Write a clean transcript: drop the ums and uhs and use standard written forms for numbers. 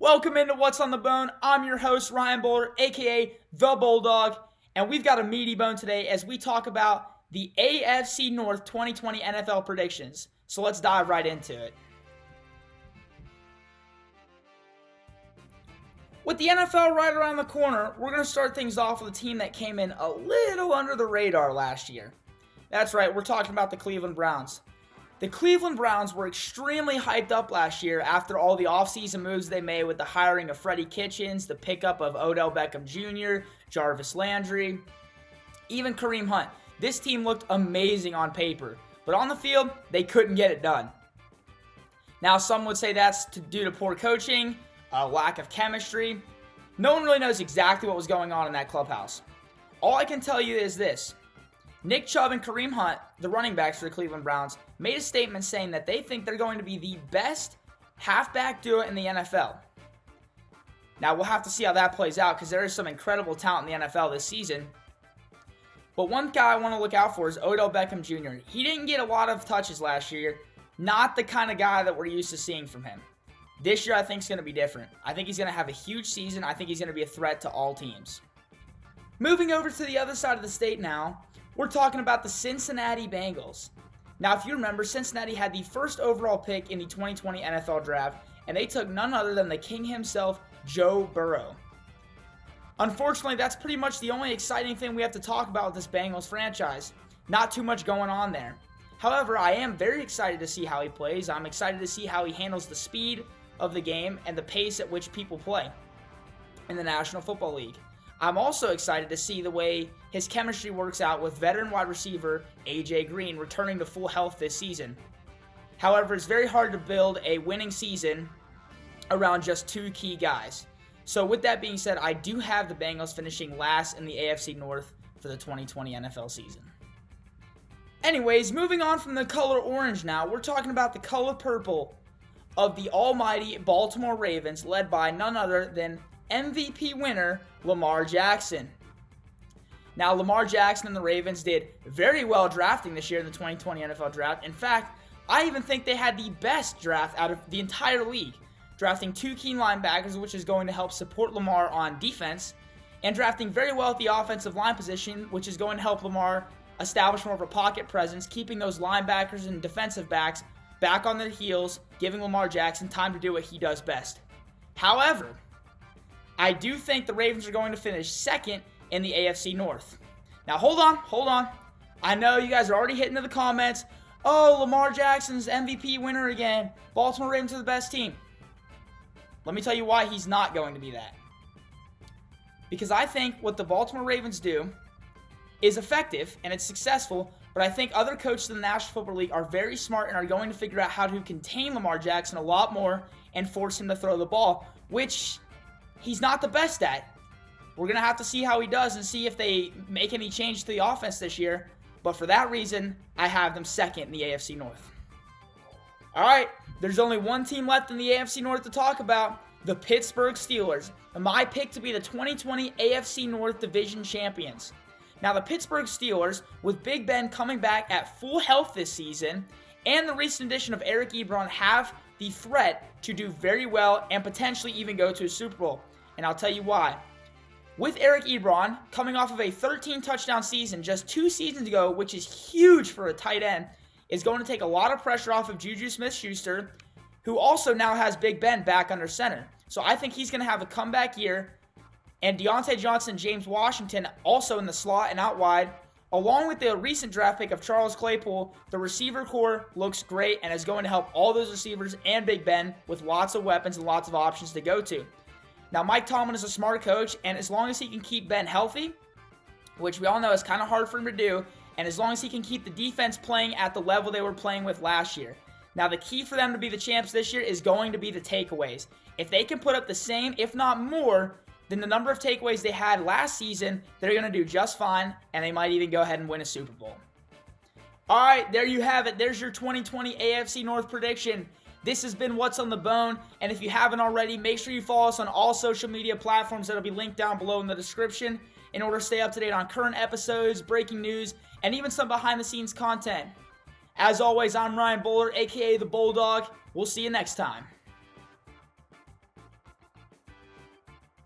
Welcome into What's on the Bone. I'm your host, Ryan Bowler, aka The Bulldog, and we've got a meaty bone today as we talk about the AFC North 2020 NFL predictions. So let's dive right into it. With the NFL right around the corner, we're going to start things off with a team that came in a little under the radar last year. That's right, we're talking about the Cleveland Browns. The Cleveland Browns were extremely hyped up last year after all the offseason moves they made with the hiring of Freddie Kitchens, the pickup of Odell Beckham Jr., Jarvis Landry, even Kareem Hunt. This team looked amazing on paper, but on the field, they couldn't get it done. Now, some would say that's due to poor coaching, a lack of chemistry. No one really knows exactly what was going on in that clubhouse. All I can tell you is this. Nick Chubb and Kareem Hunt, the running backs for the Cleveland Browns, made a statement saying that they think they're going to be the best halfback duo in the NFL. Now, we'll have to see how that plays out because there is some incredible talent in the NFL this season. But one guy I want to look out for is Odell Beckham Jr. He didn't get a lot of touches last year. Not the kind of guy that we're used to seeing from him. This year, I think is going to be different. I think he's going to have a huge season. I think he's going to be a threat to all teams. Moving over to the other side of the state now, we're talking about the Cincinnati Bengals. Now, if you remember, Cincinnati had the first overall pick in the 2020 NFL Draft, and they took none other than the king himself, Joe Burrow. Unfortunately, that's pretty much the only exciting thing we have to talk about with this Bengals franchise. Not too much going on there. However, I am very excited to see how he plays. I'm excited to see how he handles the speed of the game and the pace at which people play in the National Football League. I'm also excited to see the way his chemistry works out with veteran wide receiver A.J. Green returning to full health this season. However, it's very hard to build a winning season around just two key guys. So with that being said, I do have the Bengals finishing last in the AFC North for the 2020 NFL season. Anyways, moving on from the color orange now, we're talking about the color purple of the almighty Baltimore Ravens, led by none other than MVP winner Lamar Jackson. Now, Lamar Jackson and the Ravens did very well drafting this year in the 2020 NFL Draft. In fact, I even think they had the best draft out of the entire league, drafting two key linebackers, which is going to help support Lamar on defense, and drafting very well at the offensive line position, which is going to help Lamar establish more of a pocket presence, keeping those linebackers and defensive backs back on their heels, giving Lamar Jackson time to do what he does best. However, I do think the Ravens are going to finish second in the AFC North. Now, hold on. I know you guys are already hitting to the comments. Oh, Lamar Jackson's MVP winner again. Baltimore Ravens are the best team. Let me tell you why he's not going to be that. Because I think what the Baltimore Ravens do is effective and it's successful, but I think other coaches in the National Football League are very smart and are going to figure out how to contain Lamar Jackson a lot more and force him to throw the ball, which he's not the best at. We're going to have to see how he does and see if they make any change to the offense this year. But for that reason, I have them second in the AFC North. All right, there's only one team left in the AFC North to talk about, the Pittsburgh Steelers. And my pick to be the 2020 AFC North Division champions. Now, the Pittsburgh Steelers, with Big Ben coming back at full health this season, and the recent addition of Eric Ebron, have the threat to do very well and potentially even go to a Super Bowl. And I'll tell you why. With Eric Ebron coming off of a 13-touchdown season just 2 seasons ago, which is huge for a tight end, is going to take a lot of pressure off of Juju Smith-Schuster, who also now has Big Ben back under center. So I think he's going to have a comeback year. And Deontay Johnson and James Washington also in the slot and out wide. Along with the recent draft pick of Charles Claypool, the receiver core looks great and is going to help all those receivers and Big Ben with lots of weapons and lots of options to go to. Now, Mike Tomlin is a smart coach, and as long as he can keep Ben healthy, which we all know is kind of hard for him to do, and as long as he can keep the defense playing at the level they were playing with last year. Now, the key for them to be the champs this year is going to be the takeaways. If they can put up the same, if not more, than the number of takeaways they had last season, they're going to do just fine, and they might even go ahead and win a Super Bowl. All right, there you have it. There's your 2020 AFC North prediction. This has been What's on the Bone, and if you haven't already, make sure you follow us on all social media platforms that will be linked down below in the description in order to stay up to date on current episodes, breaking news, and even some behind-the-scenes content. As always, I'm Ryan Bowler, aka The Bulldog. We'll see you next time.